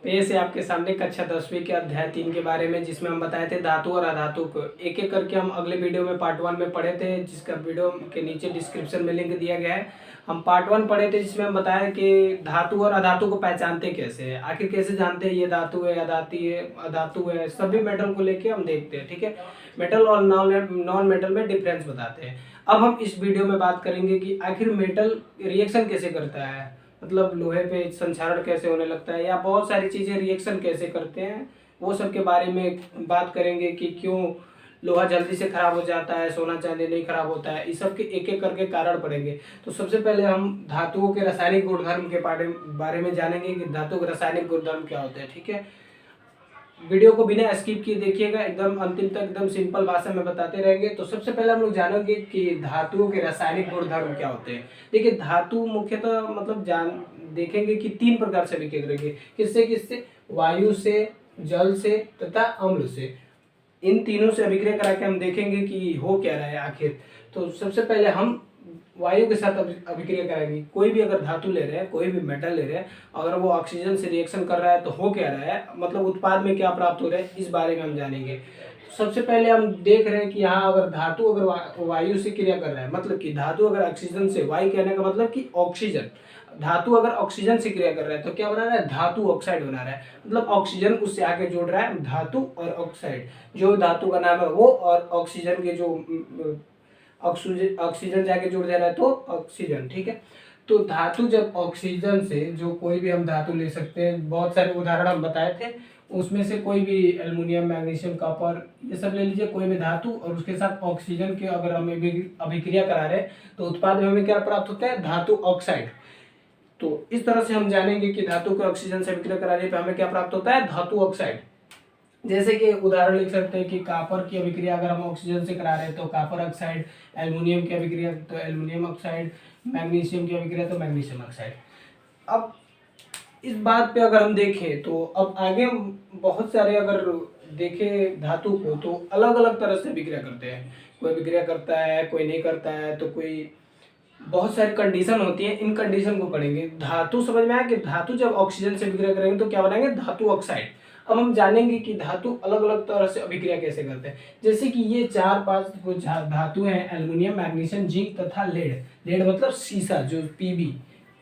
पेश है आपके सामने कक्षा 10वीं के अध्याय 3 के बारे में, जिसमें हम बताए थे धातु और अधातु को एक एक करके हम अगले वीडियो में पार्ट 1 में पढ़े थे, जिसका वीडियो के नीचे डिस्क्रिप्शन में लिंक दिया गया है। हम पार्ट 1 पढ़े थे जिसमें हम बताया कि धातु और अधातु को पहचानते कैसे है, आखिर कैसे जानते हैं ये धातु है, अधातु है। सभी मेटल को लेके हम देखते हैं, ठीक है। मेटल और नॉन मेटल में डिफरेंस बताते हैं। अब हम इस वीडियो में बात करेंगे कि आखिर मेटल रिएक्शन कैसे करता है, मतलब लोहे पे संक्षारण कैसे होने लगता है, या बहुत सारी चीज़ें रिएक्शन कैसे करते हैं, वो सब के बारे में बात करेंगे कि क्यों लोहा जल्दी से खराब हो जाता है, सोना चांदी नहीं खराब होता है। इस सब के एक एक करके कारण पढ़ेंगे। तो सबसे पहले हम धातुओं के रासायनिक गुणधर्म के बारे में जानेंगे कि धातु के रासायनिक गुणधर्म क्या होते हैं, ठीक है। वीडियो को बिना स्किप किए देखिएगा, एकदम अंतिम तक एकदम सिंपल भाषा में बताते रहेंगे। तो सबसे पहले हम लोग जानेंगे कि धातुओं के रासायनिक गुणधर्म क्या होते हैं। देखिए, धातु मुख्यतः मतलब देखेंगे कि 3 प्रकार से अभिक्रिया करेंगे। किससे किससे? वायु से, जल से तथा अम्ल से। इन तीनों से अभिक्रिया करा के हम देखेंगे कि हो क्या रहा है आखिर। तो सबसे पहले हम वायु के साथ अभिक्रिया कराएंगे। कोई भी अगर धातु ले रहे हैं, कोई भी मेटल ले रहे हैं, अगर वो ऑक्सीजन से रिएक्शन कर रहा है तो हो क्या रहा है, मतलब उत्पाद में क्या प्राप्त हो रहा है, इस बारे में हम जानेंगे। सबसे पहले हम देख रहे हैं कि यहाँ अगर धातु अगर वायु से क्रिया कर रहा है, मतलब कि धातु अगर ऑक्सीजन से, वायु कहने का मतलब कि ऑक्सीजन, धातु अगर ऑक्सीजन से क्रिया कर रहा है तो क्या बना रहा है? धातु ऑक्साइड बना रहा है। मतलब ऑक्सीजन उससे आगे जोड़ रहा है, धातु और ऑक्साइड, जो धातु का नाम है वो, और ऑक्सीजन के जो ऑक्सीजन जाके जुड़ जा रहा है तो ऑक्सीजन, ठीक है। तो धातु जब ऑक्सीजन से, जो कोई भी हम धातु ले सकते हैं, बहुत सारे उदाहरण हम बताए थे, उसमें से कोई भी एल्युमिनियम, मैग्नीशियम, कॉपर, ये सब ले लीजिए, कोई भी धातु, और उसके साथ ऑक्सीजन के अगर हम अभिक्रिया करा रहे हैं तो उत्पाद में हमें क्या प्राप्त होता है? धातु ऑक्साइड। तो इस तरह से हम जानेंगे कि धातु के ऑक्सीजन से अभिक्रिया कराने पर हमें क्या प्राप्त होता है? धातु ऑक्साइड। जैसे कि उदाहरण लिख सकते हैं कि कॉपर की अभिक्रिया अगर हम ऑक्सीजन से करा रहे हैं तो कॉपर ऑक्साइड, एल्युमिनियम की अभिक्रिया तो एल्युमिनियम ऑक्साइड, मैग्नीशियम की अभिक्रिया तो मैग्नीशियम ऑक्साइड। अब इस बात पे अगर हम देखें तो अब आगे हम बहुत सारे अगर देखें धातु को तो अलग अलग तरह से अभिक्रिया करते हैं। कोई अभिक्रिया करता है, कोई नहीं करता है, तो कोई बहुत सारी कंडीशन होती है। इन कंडीशन को पढ़ेंगे। धातु समझ में आया कि धातु जब ऑक्सीजन से अभिक्रिया करेंगे तो क्या बनाएंगे? धातु ऑक्साइड। अब हम जानेंगे कि धातु अलग अलग तरह से अभिक्रिया कैसे करते हैं। जैसे कि ये 4-5 धातु हैं, एल्युमिनियम, मैग्नीशियम, जिंक तथा लेड। लेड मतलब सीसा, जो पीबी,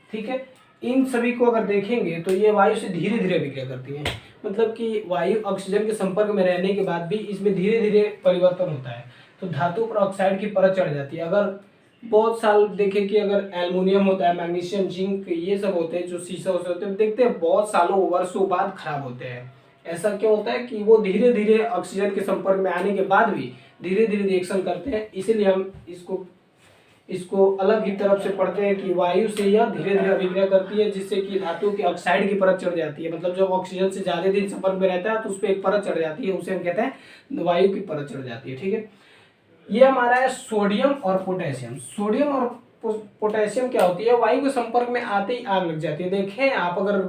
ठीक है। इन सभी को अगर देखेंगे तो ये वायु से धीरे धीरे अभिक्रिया करती है। मतलब कि वायु ऑक्सीजन के संपर्क में रहने के बाद भी इसमें धीरे धीरे परिवर्तन होता है, तो धातु पर ऑक्साइड की परत चढ़ जाती है। अगर बहुत साल देखें कि अगर एल्युमिनियम होता है, मैग्नीशियम, जिंक, ये सब होते हैं जो सीसा से होते हैं, देखते हैं बहुत सालों वर्षों बाद खराब होते हैं। ऐसा क्यों होता है? कि वो धीरे धीरे ऑक्सीजन के संपर्क में आने के बाद भी धीरे धीरे रिएक्शन करते हैं। इसीलिए हम इसको अलग ही तरफ से पढ़ते हैं कि वायु से यह धीरे धीरे अभिक्रिया करती है, जिससे कि धातु के ऑक्साइड की परत चढ़ जाती है। मतलब जब ऑक्सीजन से ज्यादा दिन संपर्क में रहता है तो उस पर एक परत चढ़ जाती है, उसे हम कहते हैं वायु की परत चढ़ जाती है, ठीक है। ये हमारा है सोडियम और पोटेशियम। सोडियम और पोटेशियम क्या होती है? वायु के संपर्क में आते ही आग लग जाती है। देखें आप अगर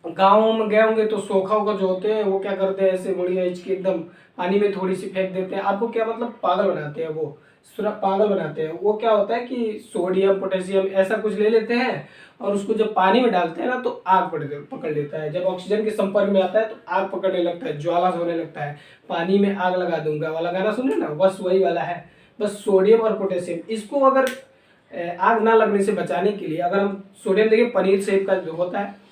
गाँव में गए होंगे तो सोखा होगा जो होते हैं, वो क्या करते हैं? ऐसे बढ़िया इसके एकदम पानी में थोड़ी सी फेंक देते हैं। आपको क्या मतलब पागल बनाते हैं, वो पागल बनाते हैं। वो क्या होता है कि सोडियम, पोटेशियम ऐसा कुछ ले लेते हैं और उसको जब पानी में डालते हैं ना तो आग पकड़ लेता है। जब ऑक्सीजन के संपर्क में आता है तो आग पकड़ने लगता है, ज्वाला होने लगता है। पानी में आग लगा दूंगा वाला गाना सुने ना, बस वही वाला है। बस सोडियम और पोटेशियम, इसको अगर आग ना लगने से बचाने के लिए, अगर हम सोडियम देखिए पनीर शेप का जो होता है,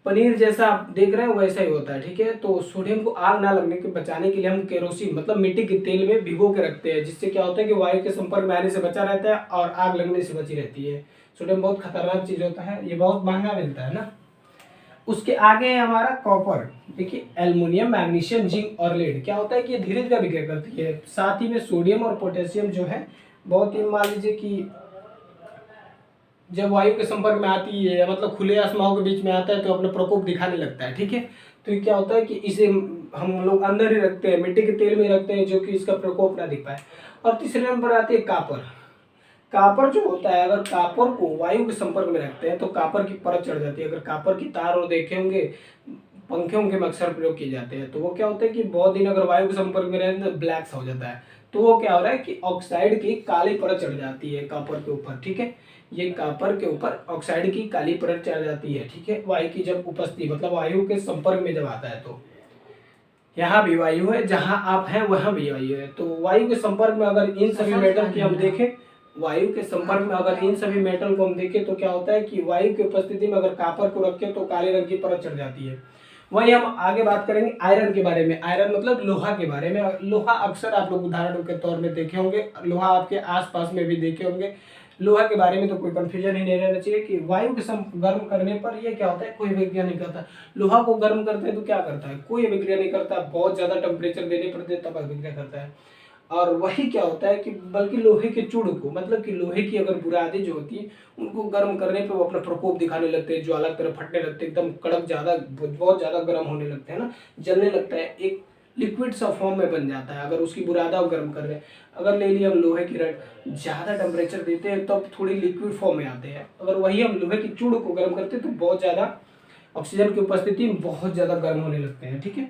पनीर जैसा आप देख रहे हैं वैसा ही होता है, ठीक है। तो सोडियम को आग ना लगने के बचाने के लिए हम केरोसिन मतलब मिट्टी के तेल में भिगो के रखते हैं, जिससे क्या होता है कि वायु के संपर्क में आने से बचा रहता है और आग लगने से बची रहती है। सोडियम बहुत खतरनाक चीज होता है, ये बहुत महंगा मिलता है ना। उसके आगे है हमारा कॉपर। देखिए, एल्युमिनियम, मैग्नीशियम, जिंक और लेड क्या होता है कि ये धीरे धीरे अभिक्रिया करती है। साथ ही में सोडियम और पोटेशियम जो है बहुत ही, मान लीजिए कि जब वायु के संपर्क में आती है, मतलब खुले आसमानों के बीच में आता है तो अपना प्रकोप दिखाने लगता है, ठीक है। तो ये क्या होता है कि इसे हम लोग अंदर ही रखते हैं, मिट्टी के तेल में रखते हैं, जो कि इसका प्रकोप ना दिख पाए। और तीसरे नंबर आती है कापर। कापर जो होता है, अगर कापर को वायु के संपर्क में रखते हैं तो कापर की परत चढ़ जाती है। अगर कापर की तार और देखे होंगे पंखे उनके में अक्सर प्रयोग किए जाते हैं, तो वो क्या होता है कि बहुत दिन अगर वायु के संपर्क में रहते तो ब्लैक सा हो जाता है। तो वो क्या हो रहा है कि ऑक्साइड की काली परत चढ़ जाती है कॉपर के ऊपर, ठीक है। ये कॉपर के ऊपर ऑक्साइड की काली परत चढ़ जाती है, ठीक है, वायु की जब उपस्थिति मतलब वायु के संपर्क में जब आता है। तो यहाँ भी वायु है, जहाँ आप हैं वहाँ भी वायु है। तो वायु के संपर्क में अगर इन सभी मेटल की हम देखें, वायु के संपर्क में अगर इन सभी मेटल को हम देखें तो क्या होता है कि वायु की उपस्थिति में अगर कॉपर को रखें तो काले रंग की परत चढ़ जाती है। वही हम आगे बात करेंगे आयरन के बारे में। आयरन मतलब लोहा के बारे में। लोहा अक्सर आप लोग उदाहरण के तौर में देखे होंगे, लोहा आपके आसपास में भी देखे होंगे। लोहा के बारे में तो कोई कंफ्यूजन ही नहीं रहना चाहिए कि वायु के गर्म करने पर ये क्या होता है, कोई अभिक्रिया नहीं करता। लोहा को गर्म करते हैं तो क्या करता है, कोई अभिक्रिया नहीं करता, बहुत ज्यादा टेम्परेचर देने पड़ते तब अभिक्रिया करता है। और वही क्या होता है कि बल्कि लोहे के चूड़ को, मतलब कि लोहे की अगर बुरादी जो होती है उनको गर्म करने पे वो अपना प्रकोप दिखाने लगते हैं, ज्वाला की तरह फटने लगते हैं, एकदम कड़क ज्यादा बहुत ज्यादा गर्म होने लगते हैं ना, जलने लगता है, एक लिक्विड सा फॉर्म में बन जाता है अगर उसकी बुरादा गर्म कर रहे हैं। अगर ले लिया हम लोहे की रड, ज्यादा टेम्परेचर देते हैं तब थोड़ी लिक्विड फॉर्म में आते हैं। अगर वही हम लोहे की चूड़ को गर्म करते हैं तो बहुत ज्यादा ऑक्सीजन की उपस्थिति में बहुत ज्यादा गर्म होने लगते हैं, ठीक है।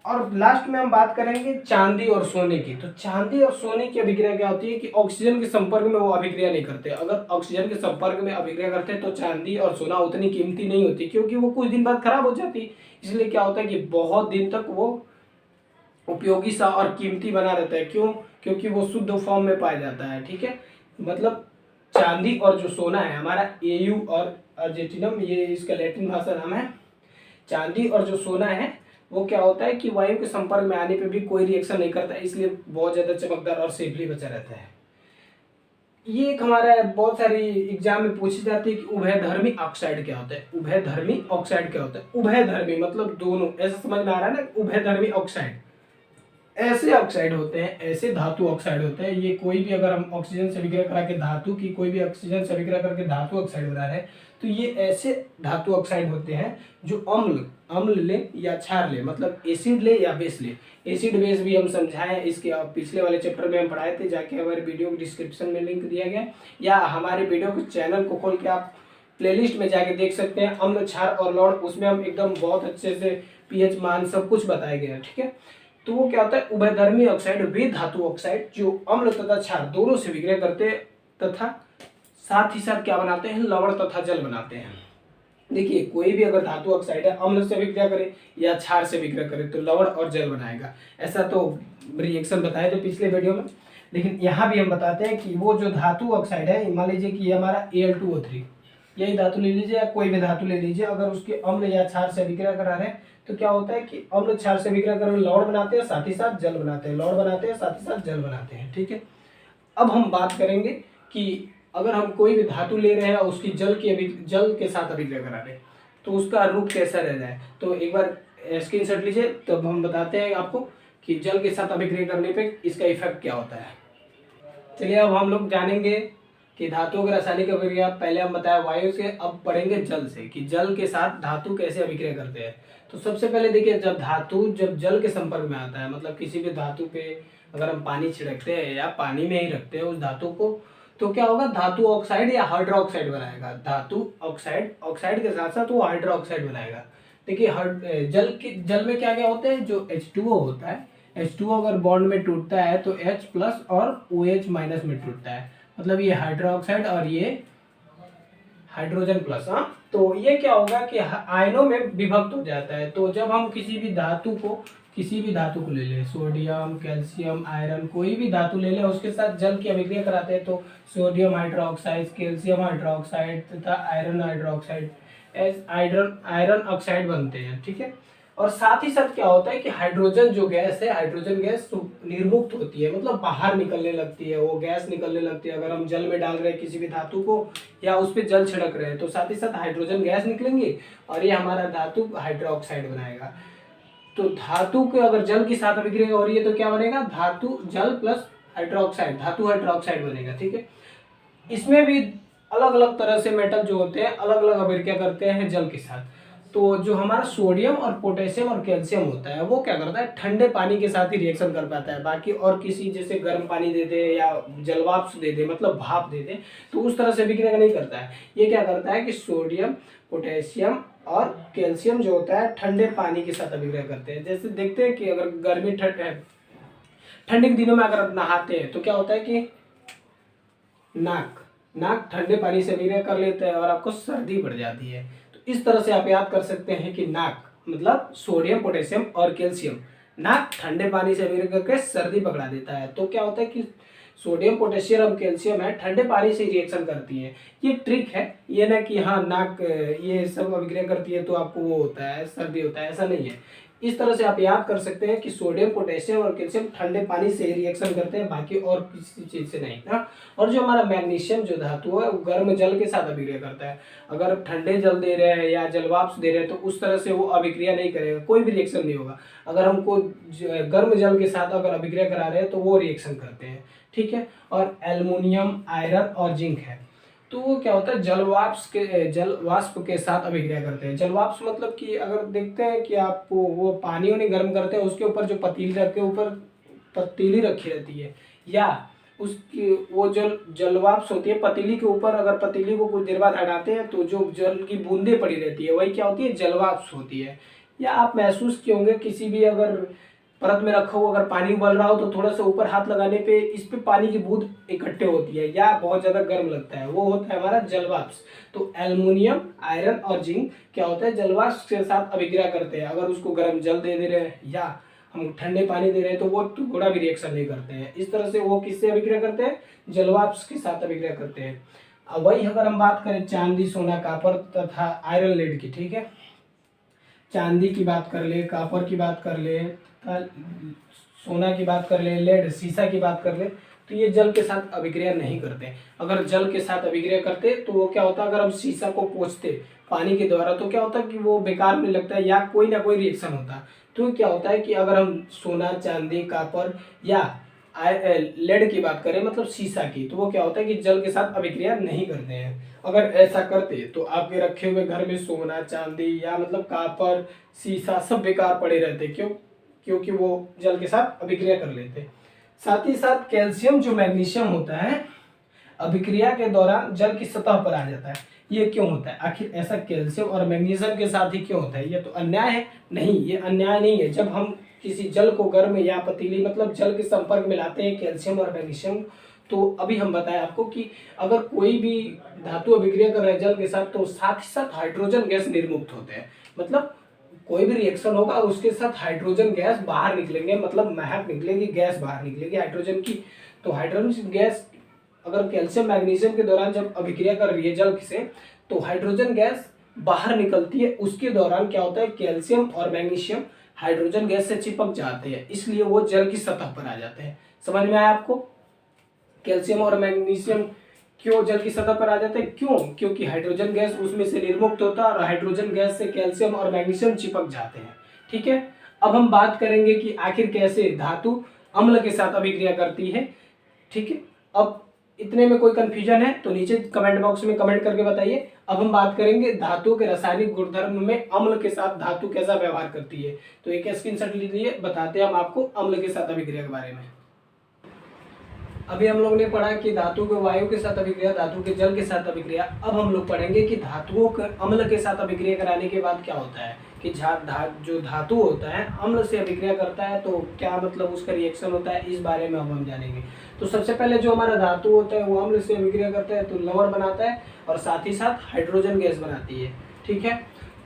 और लास्ट में हम बात करेंगे चांदी और सोने की। तो चांदी और सोने की अभिक्रिया क्या होती है कि ऑक्सीजन के संपर्क में वो अभिक्रिया नहीं करते। अगर ऑक्सीजन के संपर्क में अभिक्रिया करते हैं तो चांदी और सोना उतनी कीमती नहीं होती, क्योंकि वो कुछ दिन बाद खराब हो जाती। इसलिए क्या होता है कि बहुत दिन तक वो उपयोगी सा और कीमती बना रहता है। क्यों? क्योंकि वो शुद्ध फॉर्म में पाया जाता है, ठीक है। मतलब चांदी और जो सोना है हमारा एयू और अर्जेंटिनम, ये इसका लैटिन भाषा नाम है। चांदी और जो सोना है वो क्या होता है कि वायु के संपर्क में आने पे भी कोई रिएक्शन नहीं करता, इसलिए बहुत ज्यादा चमकदार और सेफली बचा रहता है। ये एक हमारा बहुत सारी एग्जाम में पूछी जाती है कि उभयधर्मी ऑक्साइड क्या होता है। उभयधर्मी ऑक्साइड क्या होता है? उभयधर्मी मतलब दोनों, ऐसा समझ में आ रहा है ना, उभयधर्मी ऑक्साइड ऐसे ऑक्साइड होते हैं, ऐसे धातु ऑक्साइड होते हैं। ये कोई भी अगर हम ऑक्सीजन से अभिक्रिया करा के धातु की, कोई भी ऑक्सीजन से अभिक्रिया करके धातु ऑक्साइड बना रहे हैं तो ये ऐसे धातु ऑक्साइड होते हैं जो अम्ल ले या क्षार ले, मतलब एसिड ले या बेस ले। एसिड बेस भी हम समझाएं, इसके पिछले वाले चैप्टर में हम पढ़ाए थे, जाके हमारे वीडियो के डिस्क्रिप्शन में लिंक दिया गया, या हमारे वीडियो के चैनल को खोल के आप प्लेलिस्ट में जाके देख सकते हैं। अम्ल, क्षार और लवण, उसमें हम एकदम बहुत अच्छे से पीएच मान सब कुछ बताए गए हैं, ठीक है। तो वो क्या होता है, उभयधर्मी ऑक्साइड वे धातु ऑक्साइड जो अम्ल तथा क्षार दोनों से विक्रिया करते हैं तथा साथ ही साथ क्या बनाते हैं, लवण तथा जल बनाते हैं। देखिए कोई भी अगर धातु ऑक्साइड है अम्ल से विक्रिया करे या क्षार से विक्रिया करे तो लवण और जल बनाएगा। ऐसा तो रिएक्शन बताए थे पिछले वीडियो में, लेकिन यहाँ भी हम बताते हैं कि वो जो धातु ऑक्साइड है, मान लीजिए कि ये हमारा Al2O3, यही धातु ले लीजिए या कोई भी धातु ले लीजिए, अगर उसके अम्ल या क्षार से विक्रिया करा रहे हैं तो क्या होता है कि अम्ल क्षार से विक्रिया कर लवण बनाते हैं, साथ ही साथ जल बनाते हैं, लवण बनाते हैं साथ ही साथ जल बनाते हैं, ठीक है। अब हम बात करेंगे कि अगर हम कोई भी धातु ले रहे हैं और उसकी जल के साथ अभिक्रिया करा रहे हैं तो उसका रूप कैसा रह जाए। तो एक बार स्क्रीनशॉट लीजिए, तब हम बताते हैं आपको कि जल के साथ अभिक्रिया करने पे इसका इफेक्ट क्या होता है। चलिए अब हम लोग जानेंगे कि धातुओं की रासायनिक अभिक्रिया। पहले हम बताया वायु से, अब पढ़ेंगे जल से कि जल के साथ धातु कैसे अभिक्रिया करते हैं। तो सबसे पहले देखिए, जब जल के संपर्क में आता है, मतलब किसी भी धातु पे अगर हम पानी छिड़कते हैं या पानी में ही रखते हैं उस धातु को, तो क्या होगा, धातु ऑक्साइड या हाइड्रोक्साइड बनाएगा। धातु ऑक्साइड के साथ साथ वो हाइड्रोक्साइड बनाएगा। देखिए जल में क्या क्या होते हैं, जो H2O होता है, H2O अगर बॉन्ड में टूटता है तो H प्लस और OH माइनस में टूटता है, मतलब ये हाइड्रोक्साइड और ये हाइड्रोजन प्लस। हाँ, तो ये क्या होगा कि आयनों में विभक्त हो जाता है। तो जब हम किसी भी धातु को ले लें, सोडियम, कैल्शियम, आयरन, कोई भी धातु ले लें, उसके साथ जल की अभिक्रिया कराते हैं तो सोडियम हाइड्रोक्साइड, कैल्शियम हाइड्रोक्साइड तथा आयरन ऑक्साइड बनते हैं, ठीक है। और साथ ही साथ क्या होता है कि हाइड्रोजन जो गैस है, हाइड्रोजन गैस निर्मुक्त होती है, मतलब बाहर निकलने लगती है, वो गैस निकलने लगती है। अगर हम जल में डाल रहे हैं किसी भी धातु को या उस पर जल छिड़क रहे हैं तो साथ ही साथ हाइड्रोजन गैस निकलेंगे और ये हमारा धातु हाइड्रोक्साइड बनाएगा। तो धातु के अगर जल की साथ अभिक्रिया हो रही है तो क्या बनेगा, धातु जल प्लस हाइड्रोक्साइड, धातु हाइड्रोक्साइड बनेगा, ठीक है। इसमें भी अलग अलग तरह से मेटल जो होते हैं अलग अलग अभिक्रिया करते हैं जल के साथ। तो जो हमारा सोडियम और पोटेशियम और कैल्शियम होता है वो क्या करता है, ठंडे पानी के साथ ही रिएक्शन कर पाता है। बाकी और किसी जैसे गर्म पानी दे दे या जलवाष्प दे दे, मतलब भाप दे दे, तो उस तरह से अभिक्रिया नहीं करता है। ये क्या करता है कि सोडियम, पोटेशियम और कैल्शियम जो होता है ठंडे पानी के साथ अभिक्रिया करते हैं। जैसे देखते हैं कि अगर गर्मी ठंडी के दिनों में अगर आप नहाते हैं तो क्या होता है कि नाक नाक ठंडे पानी से अभिक्रिया कर लेते हैं और आपको सर्दी बढ़ जाती है। तो इस तरह से आप याद कर सकते हैं कि नाक मतलब सोडियम, पोटेशियम और कैल्शियम, नाक ठंडे पानी से अभिक्रिया करके सर्दी पकड़ा देता है। तो क्या होता है कि सोडियम, पोटेशियम और कैल्शियम है ठंडे पानी से रिएक्शन करती है। ये ट्रिक है, ये ना कि हाँ नाक ये सब अभिक्रिया करती है तो आपको वो होता है सर्दी होता है, ऐसा नहीं है। इस तरह से आप याद कर सकते हैं कि सोडियम, पोटेशियम और कैल्शियम ठंडे पानी से रिएक्शन करते हैं, बाकी और किसी चीज से नहीं ना। और जो हमारा मैग्नीशियम जो धातु है वो गर्म जल के साथ अभिक्रिया करता है। अगर ठंडे जल दे रहे हैं या जलवाष्प दे रहे हैं तो उस तरह से वो अभिक्रिया नहीं करेगा, कोई भी रिएक्शन नहीं होगा। अगर हमको गर्म जल के साथ अगर अभिक्रिया करा रहे हैं तो वो रिएक्शन करते हैं, ठीक है। और एल्युमिनियम, आयरन और जिंक है तो वो क्या होता है जलवाष्प के साथ अभिक्रिया करते हैं। जलवाष्प मतलब कि अगर देखते हैं कि आपको वो पानी उन्हें गर्म करते हैं, उसके ऊपर जो पतीली रखी रहती है या उसकी वो जो जलवाष्प होती है पतीली के ऊपर, अगर पतीली को कुछ देर बाद हटाते हैं तो जो जल की बूंदें पड़ी रहती है वही क्या होती है, जलवाष्प होती है। या आप महसूस किए होंगे किसी भी अगर परत में रखा हो, अगर पानी उबल रहा हो तो थोड़ा सा ऊपर हाथ लगाने पे इस पे पानी की बूंद इकट्ठे होती है या बहुत ज्यादा गर्म लगता है, वो होता है हमारा जलवाष्प। तो एल्युमिनियम, आयरन और जिंक क्या होता है, जलवाष्प के साथ अभिक्रिया करते हैं। अगर उसको गर्म जल दे रहे हैं या हम ठंडे पानी दे रहे हैं तो वो थोड़ा भी रिएक्शन नहीं करते हैं। इस तरह से वो किससे अभिक्रिया करते हैं, जलवाष्प के साथ अभिक्रिया करते हैं। अब वही अगर हम बात करें चांदी, सोना, कॉपर तथा आयरन, लेड की, ठीक है, चांदी की बात कर ले, कॉपर की बात कर ले, सोना की बात कर ले, लेड, सीसा की बात कर ले, तो ये जल के साथ अभिक्रिया नहीं करते। अगर जल के साथ अभिक्रिया करते तो वो क्या होता, अगर हम सीसा को पोंछते पानी के द्वारा तो क्या होता कि वो बेकार होने लगता है या कोई ना कोई रिएक्शन होता। तो क्या होता है कि अगर हम सोना, चांदी, कॉपर या लेड की बात करें मतलब सीसा की, तो वो क्या होता है कि जल के साथ अभिक्रिया नहीं करते हैं। अगर ऐसा करते तो आपके रखे हुए घर में सोना, चांदी या मतलब कॉपर, सीसा सब बेकार पड़े रहते। क्यों? क्योंकि वो जल के साथ अभिक्रिया कर लेते। साथ ही साथ कैल्शियम जो मैग्नीशियम होता है अभिक्रिया के दौरान जल की सतह पर आ जाता है। ये क्यों होता है? आखिर ऐसा कैल्शियम और मैग्नीशियम के साथ ही क्यों होता है? ये तो अन्याय है। नहीं, ये अन्याय नहीं है। जब हम किसी जल को गर्म या पतीली मतलब जल के संपर्क में लाते हैं कैल्शियम और मैग्नीशियम, तो अभी हम बताएं आपको कि अगर कोई भी धातु अभिक्रिया कर रहा है जल के साथ तो साथ ही साथ हाइड्रोजन गैस निर्मुक्त होते हैं। मतलब कोई भी रिएक्शन होगा उसके साथ हाइड्रोजन गैस बाहर निकलेंगे, मतलब महक निकलेगी, गैस बाहर निकलेगी हाइड्रोजन की। तो हाइड्रोजन गैस अगर कैल्शियम मैग्नीशियम के दौरान जब अभिक्रिया कर रही है जल से तो हाइड्रोजन गैस बाहर निकलती है। उसके दौरान क्या होता है, कैल्शियम और मैग्नीशियम हाइड्रोजन गैस से चिपक जाते हैं, इसलिए वो जल की सतह पर आ जाते हैं। समझ में आया आपको? कैल्शियम और मैग्नीशियम क्यों जल की सतह पर आ जाते हैं? क्यों? क्योंकि हाइड्रोजन गैस उसमें से निर्मुक्त होता है और हाइड्रोजन गैस से कैल्शियम और मैग्नीशियम चिपक जाते हैं। ठीक है, अब हम बात करेंगे कि आखिर कैसे धातु अम्ल के साथ अभिक्रिया करती है। ठीक है, अब इतने में कोई कंफ्यूजन है तो नीचे कमेंट बॉक्स में कमेंट करके बताइए। अब हम बात करेंगे धातु के रासायनिक गुणधर्म में अम्ल के साथ धातु कैसा व्यवहार करती है। तो एक स्क्रीनशॉट लीजिए, बताते हैं हम आपको अम्ल के साथ अभिक्रिया के बारे में। अभी हम लोग ने पढ़ा कि धातु के वायु के साथ अभिक्रिया, धातु के जल के साथ अभिक्रिया। अब हम लोग पढ़ेंगे कि धातुओं के अम्ल के साथ अभिक्रिया कराने के बाद क्या होता है, कि जो धातु होता है अम्ल से अभिक्रिया करता है तो क्या मतलब उसका रिएक्शन होता है, इस बारे में अब हम जानेंगे। तो सबसे पहले जो हमारा धातु होता है वो अम्ल से अभिक्रिया करता है तो लवण बनाता है और साथ ही साथ हाइड्रोजन गैस बनाती है। ठीक है,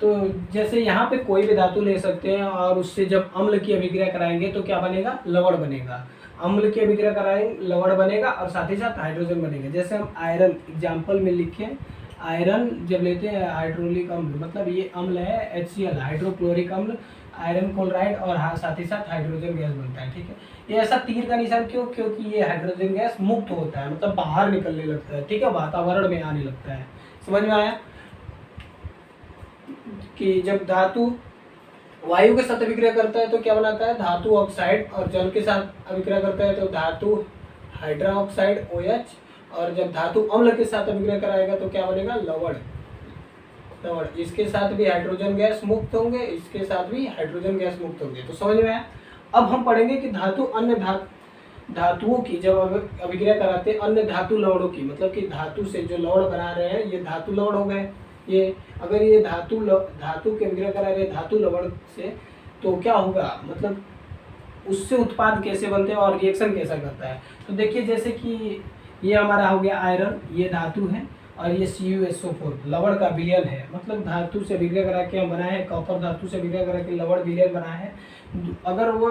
तो जैसे यहाँ पे कोई भी धातु ले सकते हैं और उससे जब अम्ल की अभिक्रिया कराएंगे तो क्या बनेगा, लवण बनेगा। अम्ल की अभिक्रिया कराएंगे लवण बनेगा और साथ ही साथ हाइड्रोजन बनेगा। जैसे हम आयरन एग्जाम्पल में लिखें, आयरन जब लेते हैं हाइड्रोलिक अम्ल, मतलब ये अम्ल है HCl हाइड्रोक्लोरिक अम्ल, आयरन क्लोराइड और साथ ही साथ हाइड्रोजन गैस बनता है। ठीक है, ये ऐसा तीर का निशान क्यों? क्योंकि ये हाइड्रोजन गैस मुक्त होता है, मतलब बाहर निकलने लगता है। ठीक है, वातावरण में आने लगता है। समझ में आया कि जब धातु वायु के साथ अभिक्रिया करता है तो क्या बनाता है, धातु ऑक्साइड, और जल के साथ अभिक्रिया करता है तो धातु हाइड्रा ऑक्साइड OH, और जब धातु अम्ल के साथ अभिक्रिया कराएगा तो क्या बनेगा, लवण। लवण, इसके साथ भी हाइड्रोजन गैस मुक्त होंगे, इसके साथ भी हाइड्रोजन गैस मुक्त होंगे। तो समझ में आया? अब हम पढ़ेंगे कि धातु अन्य धातुओं की जब अभिक्रिया कराते हैं अन्य धातु लवणों की, मतलब कि धातु से जो लवण बना रहे हैं ये धातु लवण हो गए। ये अगर ये धातु की अभिक्रिया करा रहे धातु लवण से तो क्या होगा, मतलब उससे उत्पाद कैसे बनते हैं और रिएक्शन कैसा करता है। तो देखिए जैसे कि ये हमारा हो गया आयरन, ये धातु है, और ये CuSO4 लवण का विलयन है, मतलब धातु से अभिक्रिया करा के हम बनाए हैं, कॉपर धातु से अभिक्रिया करा के लवण विलयन बनाया है। अगर वो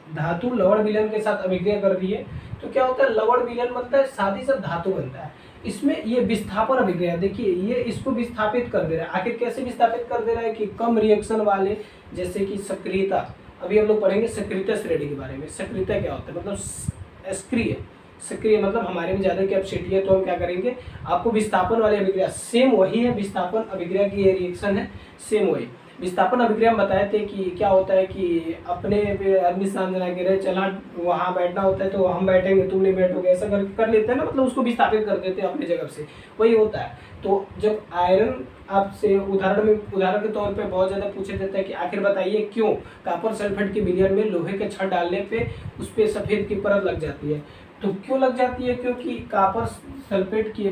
धातु लवण विलयन के साथ अभिक्रिया कर रही है तो क्या होता है, लवण विलयन बनता है, साथ ही साथ धातु बनता है। इसमें ये विस्थापन अभिक्रिया, देखिए ये इसको विस्थापित कर दे रहा है। आखिर कैसे विस्थापित कर दे रहा है कि कम रिएक्शन वाले, जैसे कि सक्रियता, अभी हम लोग पढ़ेंगे सक्रियता श्रेणी के बारे में। सक्रियता क्या होता है, मतलब सक्रिय, सक्रिय मतलब हमारे में ज़्यादा कैपेसिटी है, तो हम क्या करेंगे, आपको विस्थापन वाली अभिक्रिया सेम वही है, विस्थापन अभिक्रिया की ये रिएक्शन है सेम वही। विस्थापन अभिक्रिया हम बताए थे कि क्या होता है कि अपने आदमी सामने गिरे, चला वहाँ बैठना होता है तो हम बैठेंगे, तुम नहीं बैठोगे, ऐसा कर लेते हैं ना, मतलब उसको विस्थापित कर देते हैं अपनी जगह से, वही होता है। तो जब आयरन आपसे उदाहरण के तौर पे बहुत ज़्यादा पूछे जाता है कि आखिर बताइए क्यों कॉपर सल्फेट के विलयन में लोहे के छड़ डालने पे उस पर सफ़ेद की परत लग जाती है। तो क्यों लग जाती है, क्योंकि कॉपर सल्फेट की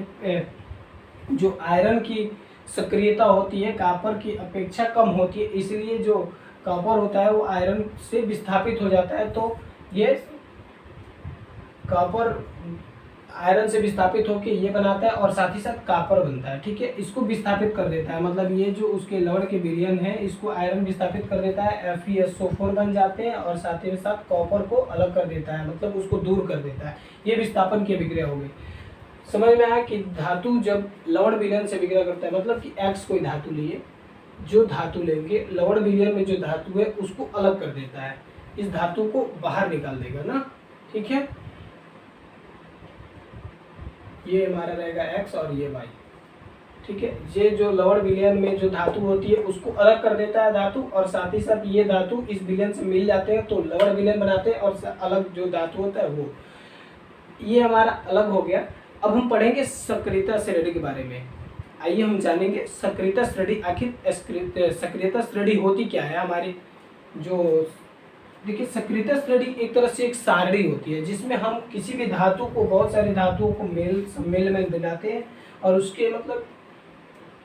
जो आयरन की सक्रियता होती है कॉपर की अपेक्षा कम होती है, इसलिए जो कॉपर होता है वो आयरन से विस्थापित हो जाता है। तो ये कॉपर आयरन से विस्थापित होकर ये बनाता है और साथ ही साथ कॉपर बनता है, ठीक है, इसको विस्थापित कर देता है। मतलब ये जो उसके लवण के विलयन है इसको आयरन विस्थापित कर देता है, FeSO4 बन जाते हैं और साथ ही साथ कॉपर को अलग कर देता है, मतलब उसको दूर कर देता है। ये विस्थापन की अभिक्रिया हो गई। समझ में आया कि धातु जब लवण विलयन से विक्रिया करता है, मतलब कि X कोई धातु लिए, जो धातु लेंगे लवण विलयन में जो धातु है उसको अलग कर देता है, इस धातु को बाहर निकाल देगा ना, ठीक है। ये हमारा रहेगा X और ये Y, ठीक है। ये जो लवण विलयन में जो धातु होती है उसको अलग कर देता है धातु, और साथ ही साथ ये धातु इस विलयन से मिल जाते हैं तो लवण विलयन बनाते हैं, और अलग जो धातु होता है वो, ये हमारा अलग हो गया। अब हम पढ़ेंगे सक्रियता श्रेणी के बारे में। आइए हम जानेंगे सक्रियता श्रेणी, आखिर सक्रियता श्रेणी होती क्या है हमारी। जो देखिए सक्रियता श्रेणी एक तरह से एक सारणी होती है जिसमें हम किसी भी धातु को, बहुत सारी धातुओं को सम्मेलन में बनाते हैं, और उसके मतलब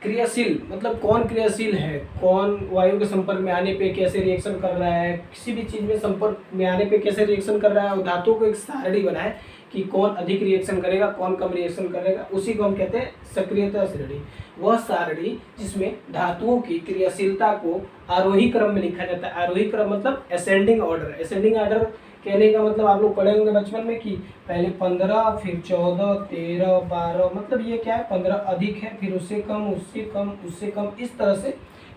क्रियाशील, मतलब कौन क्रियाशील है, कौन वायु के संपर्क में आने पे कैसे रिएक्शन कर रहा है, किसी भी चीज़ में संपर्क में आने पे कैसे रिएक्शन कर रहा है, और धातुओं को एक सारणी बनाए कि कौन अधिक रिएक्शन करेगा, कौन कम रिएक्शन करेगा, उसी को हम कहते हैं सक्रियता श्रेणी। वह सारणी जिसमें धातुओं की क्रियाशीलता को आरोही क्रम में लिखा जाता है। आरोही क्रम मतलब असेंडिंग ऑर्डर। असेंडिंग ऑर्डर कहने का मतलब आप लोग पढ़े होंगे बचपन में कि पहले 15, फिर 14, 13, 12, मतलब ये क्या है, 15 अधिक है, फिर उससे कम, उससे कम, उससे कम, इस तरह से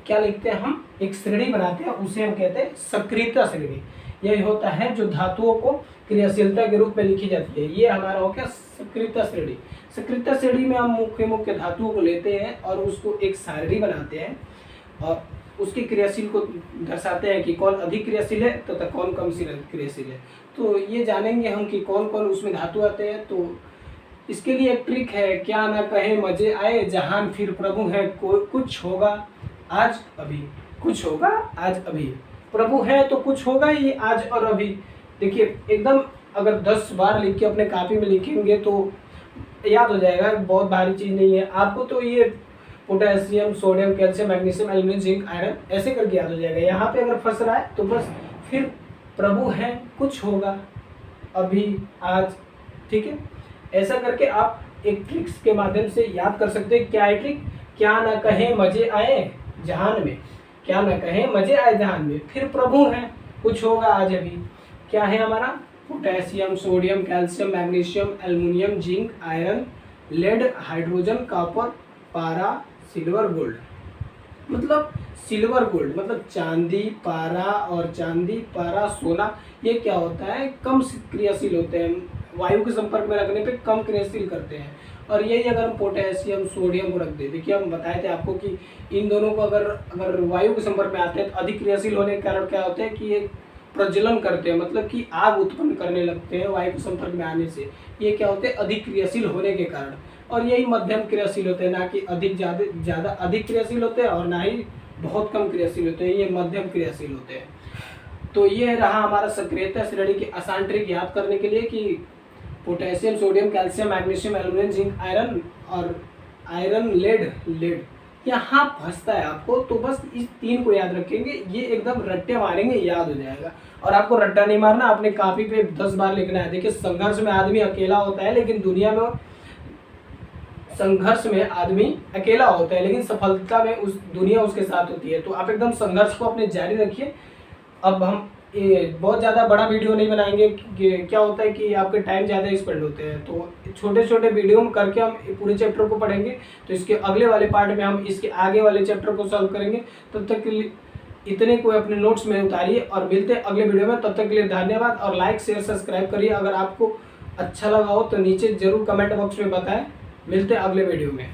क्या लिखते हैं हम, एक श्रेणी बनाते हैं, उसे हम कहते हैं सक्रियता श्रेणी। यही होता है जो धातुओं को क्रियाशीलता के रूप में लिखी जाती है, ये हमारा हो गया सक्रियता श्रेणी। सक्रियता श्रेणी में हम मुख्य धातुओं को लेते हैं और उसको एक सारणी बनाते हैं, और उसकी क्रियाशील को दर्शाते हैं कि कौन अधिक क्रियाशील है तथा कौन कम क्रियाशील है। तो ये जानेंगे हम कि कौन कौन उसमें धातु आते हैं। तो इसके लिए एक ट्रिक है, क्या ना कहे मजे आए जहान फिर प्रभु है, कुछ होगा आज अभी, कुछ होगा आज अभी, प्रभु है तो कुछ होगा ये आज और अभी। देखिए एकदम अगर 10 बार लिख के अपने कॉपी में लिखेंगे तो याद हो जाएगा, बहुत भारी चीज़ नहीं है आपको। तो ये potassium, sodium, calcium, magnesium, aluminium, zinc, iron ऐसे करके याद हो जाएगा। यहाँ पे अगर फंस रहा है तो बस फिर प्रभु है, कुछ होगा अभी, आज, ठीक है। ऐसा करके आप एक ट्रिक्स के माध्यम से याद कर सकते हैं। क्या है ट्रिक, क्या ना कहे मजे आए जहान में, क्या ना कहे मजे आए जहान में, फिर प्रभु है, कुछ होगा आज अभी। क्या है हमारा, potassium, sodium, calcium, magnesium, aluminium, zinc, iron, lead, hydrogen, copper, पारा, सिल्वर, गोल्ड। मतलब सिल्वर गोल्ड मतलब चांदी, पारा, और चांदी, पारा, सोना, ये क्या होता है, कम क्रियाशील होते हैं, वायु के संपर्क में रखने पे कम क्रियाशील करते हैं। और यही अगर हम पोटेशियम, सोडियम को रख दें, देखिए हम बताए थे आपको कि इन दोनों को अगर वायु के संपर्क में आते हैं तो अधिक क्रियाशील होने के कारण क्या होता है कि ये प्रज्वलन करते हैं, मतलब कि आग उत्पन्न करने लगते हैं वायु के संपर्क में आने से। ये क्या होते हैं, अधिक क्रियाशील होने के कारण। और यही मध्यम क्रियाशील होते हैं, ना कि अधिक ज़्यादा अधिक क्रियाशील होते हैं और ना ही बहुत कम क्रियाशील होते हैं, ये मध्यम क्रियाशील होते हैं। तो ये रहा हमारा सक्रियता श्रेणी की आसान ट्रिक याद करने के लिए कि potassium, sodium, calcium, magnesium, aluminium, zinc, iron, और आयरन, लेड यहाँ फंसता है आपको, तो बस इस 3 को याद रखेंगे, ये एकदम रट्टे मारेंगे याद हो जाएगा। और आपको रट्टा नहीं मारना, अपने कॉपी पे 10 बार लिखना है। देखिए संघर्ष में आदमी अकेला होता है, लेकिन दुनिया में संघर्ष में आदमी अकेला होता है, लेकिन सफलता में उस दुनिया उसके साथ होती है। तो आप एकदम संघर्ष को अपने जारी रखिए। अब हम बहुत ज़्यादा बड़ा वीडियो नहीं बनाएंगे, क्या होता है कि आपके टाइम ज़्यादा स्पेंड होते हैं, तो छोटे छोटे वीडियो में करके हम पूरे चैप्टर को पढ़ेंगे। तो इसके अगले वाले पार्ट में हम इसके आगे वाले चैप्टर को सॉल्व करेंगे। तब तक के लिए इतने को अपने नोट्स में उतारिए और मिलते हैं अगले वीडियो में। तब तक के लिए धन्यवाद, और लाइक शेयर सब्सक्राइब करिए। अगर आपको अच्छा लगा हो तो नीचे जरूर कमेंट बॉक्स में बताएं। मिलते हैं अगले वीडियो में।